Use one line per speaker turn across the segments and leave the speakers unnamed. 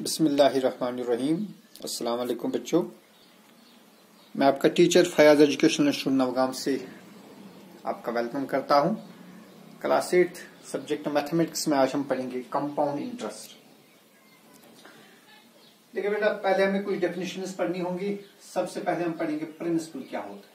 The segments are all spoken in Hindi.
बिस्मिल्लाहिर्रहमानिर्रहीम। अस्सलाम वालेकुम बच्चों, मैं आपका teacher Fayaz educational institute Nowgam से आपका वेलकम करता हूं। क्लास 8 सब्जेक्ट मैथमेटिक्स में आज हम पढ़ेंगे कंपाउंड इंटरेस्ट। देखिए बेटा, पहले हमें कुछ डेफिनेशंस पढ़नी होंगी। सबसे पहले हम पढ़ेंगे प्रिंसिपल क्या होता है।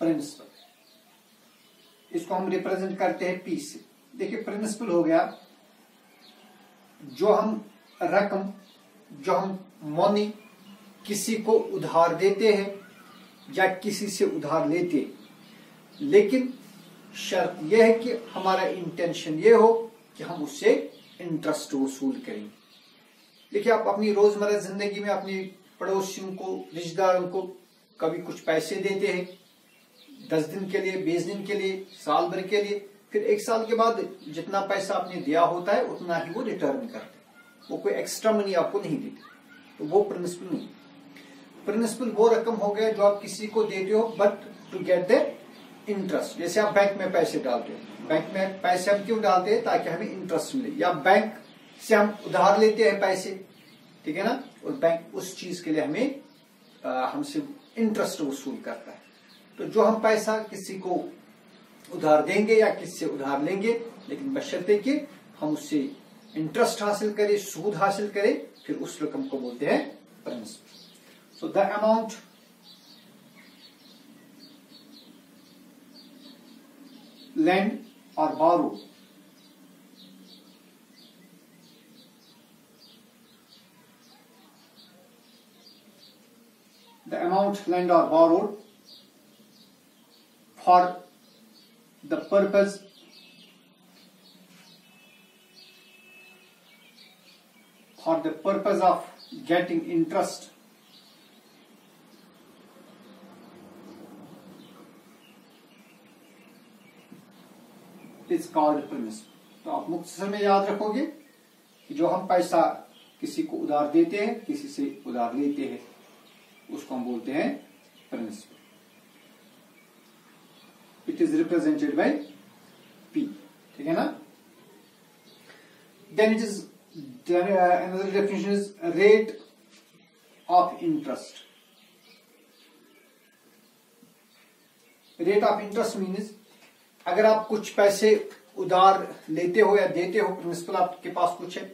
प्रिंसिपल, इसको हम रिप्रेजेंट करते हैं पी से। देखिए, प्रिंसिपल हो गया जो हम रकम, जो हम मनी किसी को उधार देते हैं या किसी से उधार लेते हैं, लेकिन शर्त यह है कि हमारा इंटेंशन ये हो कि हम उससे इंटरेस्ट वसूल करें। देखिए, आप अपनी रोजमर्रा जिंदगी में अपने पड़ोसियों को, रिश्तेदारों को कभी कुछ पैसे देते हैं, 10 दिन के लिए, 20 दिन के लिए, साल भर के लिए। फिर 1 साल के बाद जितना पैसा आपने दिया होता है उतना ही वो रिटर्न करते हैं, वो कोई एक्स्ट्रा मनी आपको नहीं देते। तो वो प्रिंसिपल नहीं। प्रिंसिपल वो रकम हो गया जो आप किसी को देते हो but to get the interest. जैसे आप बैंक में पैसे डालते हो, बैंक में पैसे हम क्यों डालते हैं? ताकि हमें इंटरेस्ट मिले। या बैंक से हम उधार लेते हैं पैसे, ठीक है ना, और बैंक उस चीज के लिए हमें हमसे इंटरेस्ट वसूल करता है। तो जो हम पैसा किसी को उधार देंगे या किससे उधार लेंगे, लेकिन बशर्ते कि हम उससे इंटरेस्ट हासिल करें, सूद हासिल करें, फिर उस रकम को बोलते हैं principal. So the amount lend or borrow the amount lent or borrowed for the purpose of getting interest is called principal। तो आप मुख्तसर में याद रखोगे कि जो हम पैसा किसी को उधार देते हैं, किसी से उधार लेते हैं, उसको हम बोलते हैं principal. It is represented by P, ठीक है ना। Then it is another definition is rate of interest। rate of interest means अगर आप कुछ पैसे उधार लेते हो या देते हो, प्रिंसिपल आपके पास कुछ है,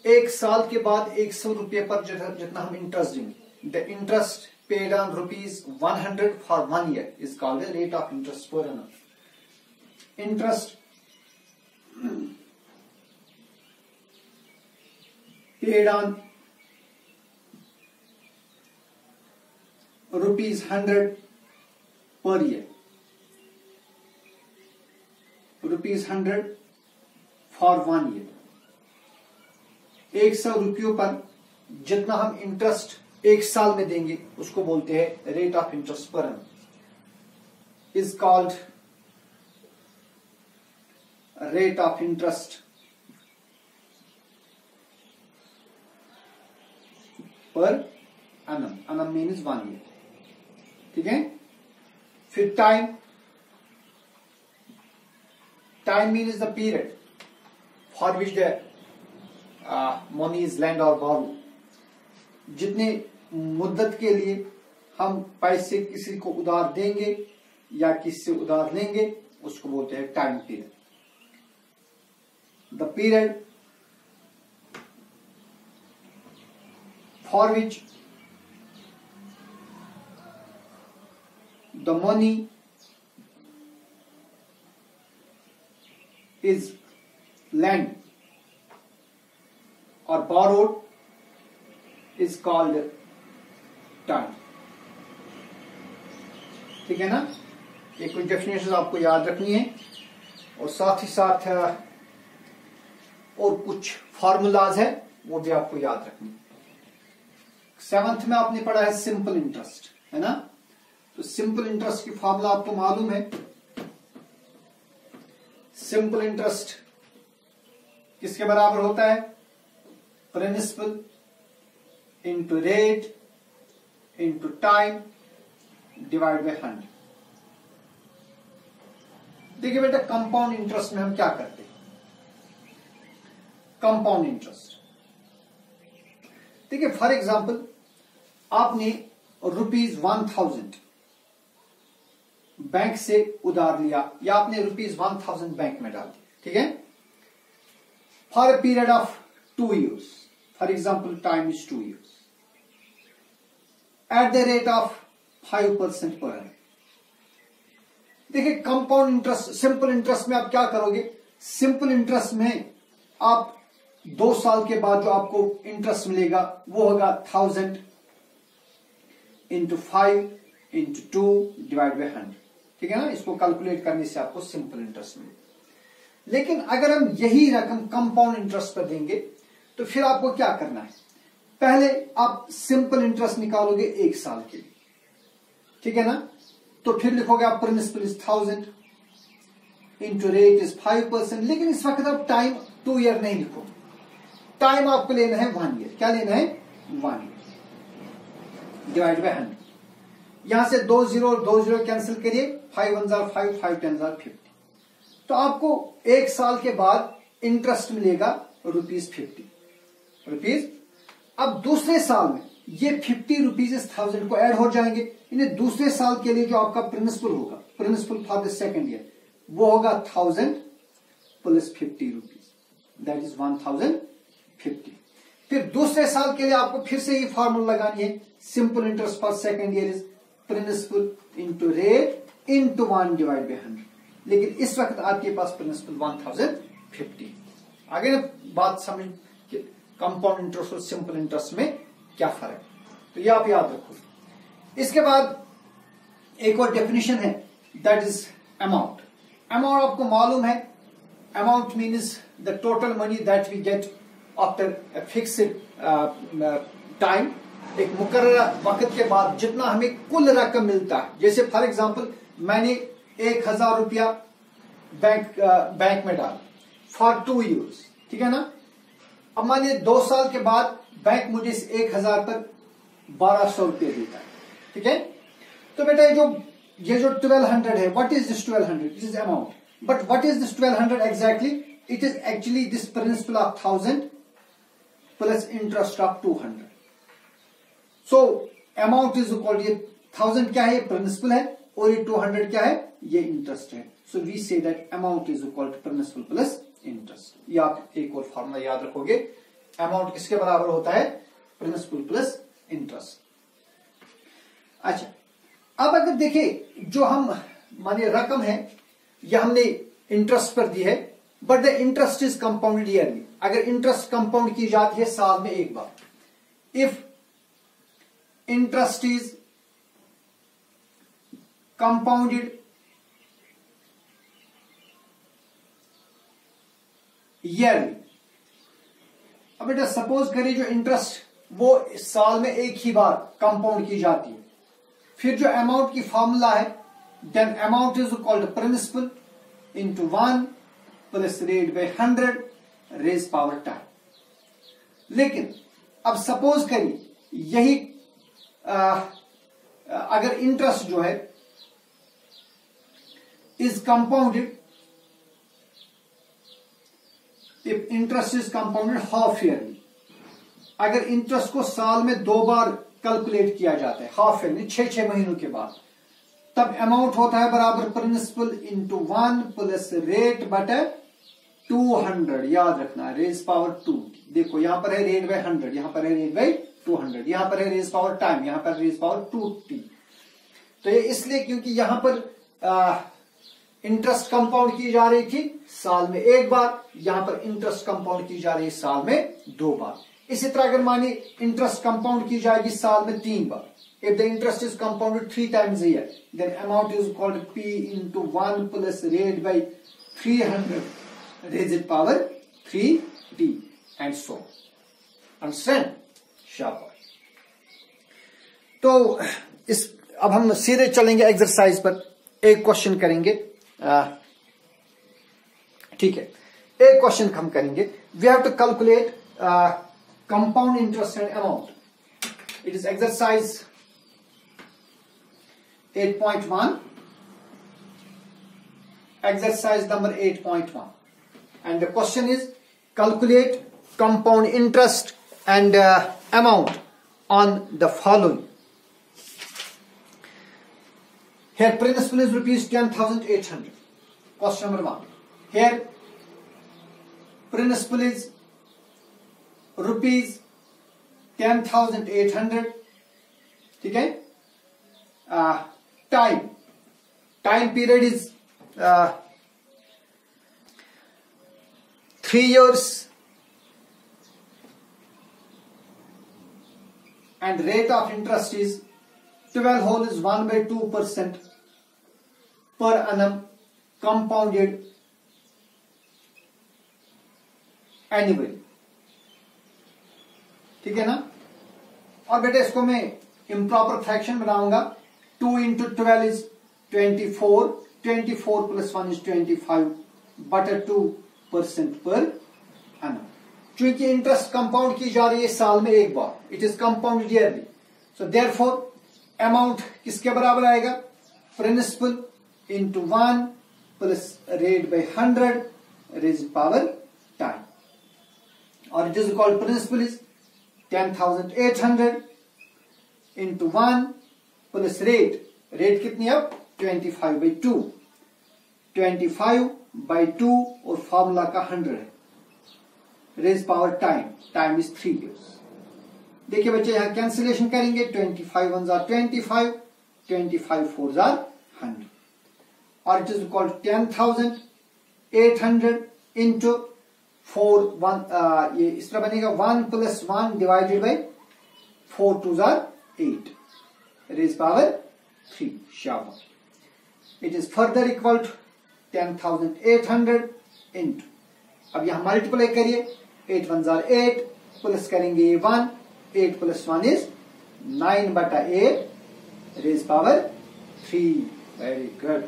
1 साल के बाद 100 रुपये पर जितना हम इंटरेस्ट देंगे, the interest paid on ₹100 for 1 year is called the rate of interest per annum। Interest paid on ₹100 per year, ₹100 for 1 year। 100 रुपयों पर जितना हम इंटरेस्ट 1 साल में देंगे उसको बोलते हैं रेट ऑफ इंटरेस्ट पर annum। Is called rate of interest पर annum। annum मीन्स 1 year, ठीक है। फिर time means the period for which the money is lent और borrowed। जितने मुद्दत के लिए हम पैसे किसी को उधार देंगे या किसी से उधार लेंगे उसको बोलते हैं time period. The period for which the money is lent or borrowed is called time, ठीक है ना। ये कुछ डेफिनेशन आपको याद रखनी है, और साथ ही साथ और कुछ फॉर्मूलाज है वो भी आपको याद रखनी है। 7th में आपने पढ़ा है सिंपल इंटरेस्ट, है ना। तो सिंपल इंटरेस्ट की फॉर्मूला आपको मालूम है। सिंपल इंटरेस्ट किसके बराबर होता है? Principal into rate into time divide by 100। देखिए बेटा, कंपाउंड इंटरेस्ट में हम क्या करते हैं, कंपाउंड इंटरेस्ट। देखिए फॉर एग्जांपल आपने ₹1000 बैंक से उधार लिया या आपने ₹1000 बैंक में डाल दिया, ठीक है, for a period of 2 years, for example time is 2 years, at the rate of 5% पर annum। देखिए कंपाउंड इंटरेस्ट, सिंपल इंटरेस्ट में आप क्या करोगे, सिंपल इंटरेस्ट में आप 2 साल के बाद जो आपको इंटरेस्ट मिलेगा वो होगा 1000 × 5 × 2 डिवाइड बाई 100, ठीक है ना। इसको कैलकुलेट करने से आपको सिंपल इंटरेस्ट मिलेगा। लेकिन अगर हम यही रकम कंपाउंड इंटरेस्ट पर देंगे तो फिर आपको क्या करना है, पहले आप सिंपल इंटरेस्ट निकालोगे 1 साल के लिए, ठीक है ना। तो फिर लिखोगे आप principal is 1000 into rate is 5%। लेकिन इस वक्त आप टाइम 2 year नहीं लिखोगे, टाइम आपको लेना है 1 year। क्या लेना है, 1 year डिवाइड बाई 100। यहां से 2 0 कैंसिल करिए, 5 1 5, 5 10 50। तो आपको 1 साल के बाद इंटरेस्ट मिलेगा ₹50। अब दूसरे साल में ये 50 रुपीज इस 1000 को ऐड हो जाएंगे, इन्हें दूसरे साल के लिए जो आपका प्रिंसिपल होगा, principal for the second year, वो होगा 1000 प्लस 50 रुपीज, दैट इज 1050। फिर दूसरे साल के लिए आपको फिर से ये फॉर्मूला लगानी है, simple interest for second year is principal into rate into 1 divide by 100। लेकिन इस वक्त आपके पास प्रिंसिपल 1050। आगे ना बात समझ कि कंपाउंड इंटरेस्ट और सिंपल इंटरेस्ट में क्या फर्क है, तो ये आप याद रखो। इसके बाद एक और डेफिनेशन है, दैट इज अमाउंट। अमाउंट आपको मालूम है, amount means the total money that we get after a fixed time. एक मुकर्ररा वक्त के बाद जितना हमें कुल रकम मिलता है। जैसे फॉर एग्जांपल मैंने 1000 रुपया बैंक में डाला फॉर 2 years, ठीक है ना। अब मानिए 2 साल के बाद बैंक मुझे इस 1000 पर 1200 रुपये देता है, ठीक है। तो बेटा ये जो 1200 है, what is this 1200? It is amount, but what is this 1200 exactly? It is actually this principle of 1000 plus interest of 200। So amount is equal, ये 1000 क्या है, प्रिंसिपल है, और ये 200 क्या है, ये इंटरेस्ट है। So we say that amount is equal to principal plus interest. ये आप एक और फॉर्मूला याद रखोगे, अमाउंट किसके बराबर होता है, प्रिंसिपल प्लस इंटरेस्ट। अच्छा, अब अगर देखें जो हम मानिए रकम है, यह हमने इंटरेस्ट पर दी है, but the interest is compounded yearly. अगर इंटरेस्ट कंपाउंड की जाती है साल में एक बार, if interest is compounded yearly. अब बेटा सपोज करिए जो इंटरेस्ट वो साल में एक ही बार कंपाउंड की जाती है, फिर जो अमाउंट की फॉर्मूला है, then amount is equal to principal into 1 plus rate by 100 raise power time. लेकिन अब सपोज करिए यही अगर इंटरेस्ट जो है is compounded, if interest is compounded half yearly, अगर इंटरेस्ट को साल में 2 बार कैलकुलेट किया जाता है, हाफ ईयरली 6 महीनों के बाद, तब अमाउंट होता है बराबर प्रिंसिपल इंटू 1 प्लस रेट बटे 200। याद रखना, रेज पावर 2। देखो यहां पर है रेट बाई 100, यहां पर है रेट बाई 200, यहां पर है रेज पावर टाइम, यहां पर रेज पावर 2t। तो ये इसलिए क्योंकि यहां पर इंटरेस्ट कंपाउंड की जा रही थी साल में एक बार, यहां पर इंटरेस्ट कंपाउंड की जा रही है साल में 2 बार। इसी तरह अगर मानिए इंटरेस्ट कंपाउंड की जाएगी साल में 3 बार, if the interest is compounded 3 times a year, then amount is called P into 1 plus rate by 300 raised power 3t and so on. Understand? शाबाश। तो इस अब हम सीधे चलेंगे एक्सरसाइज पर, एक क्वेश्चन करेंगे, ठीक है। एक क्वेश्चन हम करेंगे, we have to calculate compound interest and amount. It is exercise 8.1, exercise number 8.1, and the question is calculate compound interest and amount on the following. Here principal is rupees 10,800. Question number 1. Here principal is rupees 10,800. ठीक है. Time period is 3 years and rate of interest is 12 whole is 1/2% per annum compounded annually. ठीक है ना. और बेटा इसको मैं इम्प्रॉपर फ्रैक्शन बनाऊंगा. 2 into 12 is 24. 24 plus 1 is 25/2% per annum. चूंकि इंटरेस्ट कंपाउंड की जा रही है साल में एक बार, it is compounded yearly, so therefore amount किसके बराबर आएगा? Principal into 1 plus rate by 100 raised power time. और it is called principal is 10,800 into 1 plus rate कितनी अब 25/2. 25/2 और फॉर्मूला का 100 है. Raise power time is 3 years. देखिए बच्चे यहां कैंसिलेशन करेंगे. 25 1s are 25, 25 4s are 100. और इट इज कॉल्ड 10,800 इंटू 4 1 ये इस तरह बनेगा 1 + 1 divided by 4 2s are 8 raise power 3. शाबाश. It is further equal to 10,800 into, अब यहां मल्टीप्लाई करिए. 8 1s are 8 प्लस करेंगे 1. 8 + 1 is 9/8 raise power 3. Very good.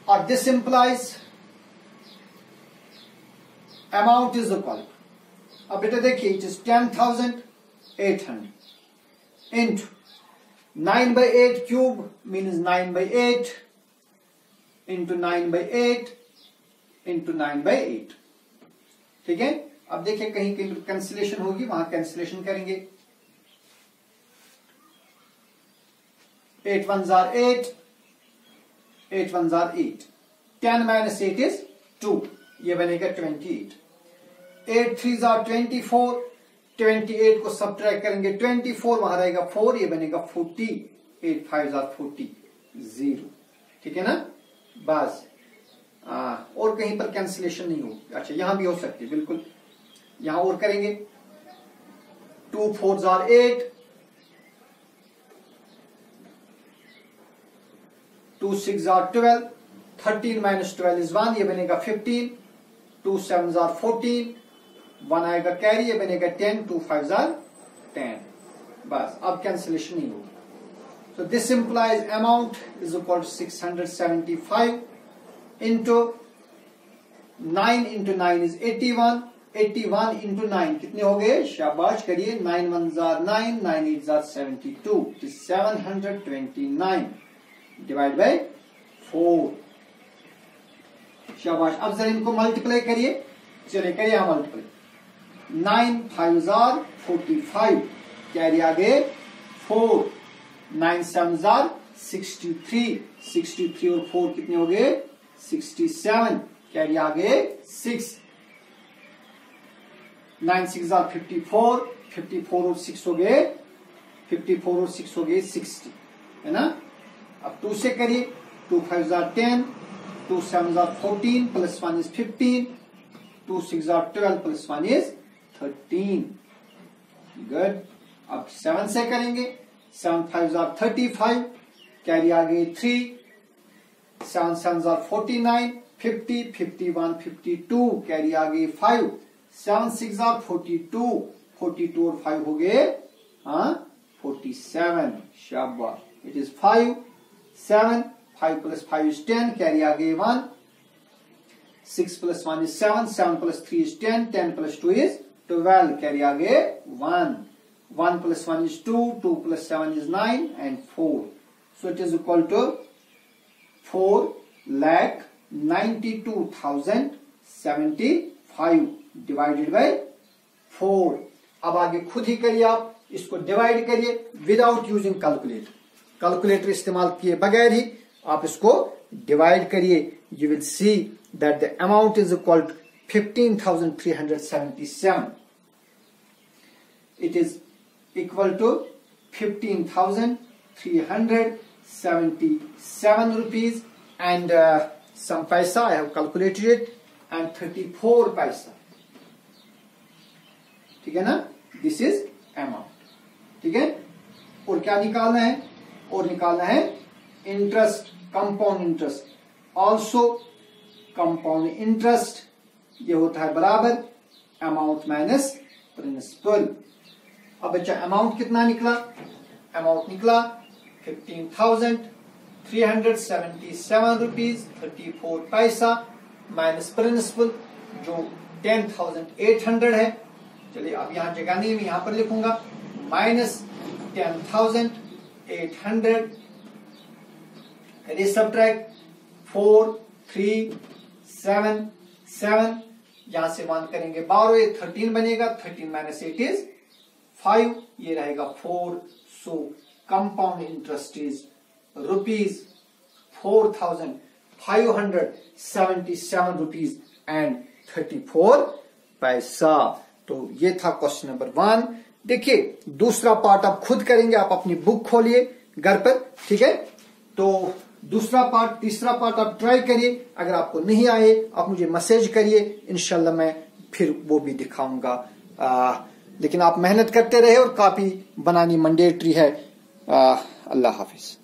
और this implies amount is equal. अब बेटा देखिए it is 10,800 into 9/8 cube means 9/8 into 9/8 into 9/8. ठीक है. अब देखिए कहीं कहीं कैंसिलेशन होगी, वहां कैंसिलेशन करेंगे. 8 1s are 8, 8 1s are 8. 10 - 8 is 2, ये बनेगा 28. 8 3s are 24. 28 को सब्ट्रैक्ट करेंगे 24, वहां रहेगा 4, ये बनेगा 40. 8 5s are 40, 0. ठीक है ना. बस और कहीं पर कैंसिलेशन नहीं होगी. अच्छा यहां भी हो सकती है बिल्कुल. यहां और करेंगे. 2 4s are 8, 2 6s are 12. 13 - 12 is 1, ये बनेगा 15. 2 7s are 14, 1 आएगा कैरी, ये बनेगा 10. 2 5s are 10. बस अब कैंसिलेशन नहीं होगी. So this implies amount is equal to 675 into 9 into 9 is 81. 81 into 9 कितने हो गए? शाबाश करिए. 9 1s are 9, 9 8s are 72. It is 729 divided by 4. शाबाश. अब जरा इनको मल्टीप्लाई करिए. चलिए करिए यहां मल्टीप्लाई. 9 5s are 45, कैरी आगे 4. 9 7s are 63. 63 और 4 कितने हो गए? 67, कैरी आगे 6. 9 6s are 54. 54 और 6 हो गए 54 और 6 हो गए 60, है ना. अब 2 से करिए. 2 5s are 10. 2 7s are 14 plus 1 is 15. 2 6s are 12 plus 1 is 13. Good. अब 7 से करेंगे. 7 5s are 35, कैरी आ गई 3. 7 7s are 49, 50 51 52, कैरी आ गई 5. 7 6s are 42. 42 और 5 हो गए 47. शाबाश. It is 5 7. 5 plus 5 is 10, carry आ गई 1. 6 plus 1 is 7. 7 plus 3 is 10. 10 plus 2 is 12, carry आ गए 1. 1 plus 1 is 2. 2 plus 7 is 9 and 4. So it is equal to 4,92,075. Divided by 4। अब आगे खुद ही करिए, आप इसको डिवाइड करिए विदाउट यूजिंग कैलकुलेटर। कैलकुलेटर इस्तेमाल किए बगैर ही आप इसको डिवाइड करिए। You will see that the amount is equal to 15,377। It is equal to 15,377 rupees and some paisa I have calculated it and 34 paisa। ठीक है ना, दिस इज अमाउंट। ठीक है, और क्या निकालना है, और निकालना है interest, compound interest. Also compound interest ये होता है बराबर अमाउंट माइनस प्रिंसिपल। अब बच्चा अमाउंट कितना निकला, अमाउंट निकला 15,377 रुपीज 34 पैसा माइनस प्रिंसिपल जो 10,800 है। चलिए अब यहां जगह नहीं, मैं यहां पर लिखूंगा माइनस 10,800 करिए सब्ट्रैक्ट 4 3 7 7, यहां से 1 करेंगे 12, ये 13 बनेगा, 13 माइनस 8 इज 5, ये रहेगा 4। सो compound interest is rupees 4,577 rupees and 34 पैसा। तो ये था क्वेश्चन नंबर 1। देखिए दूसरा पार्ट आप खुद करेंगे, आप अपनी बुक खोलिए घर पर। ठीक है, तो दूसरा पार्ट, तीसरा पार्ट आप ट्राई करिए। अगर आपको नहीं आए आप मुझे मैसेज करिए, इंशाल्लाह मैं फिर वो भी दिखाऊंगा। लेकिन आप मेहनत करते रहे और कॉपी बनानी मैंडेटरी है। अल्लाह हाफिज।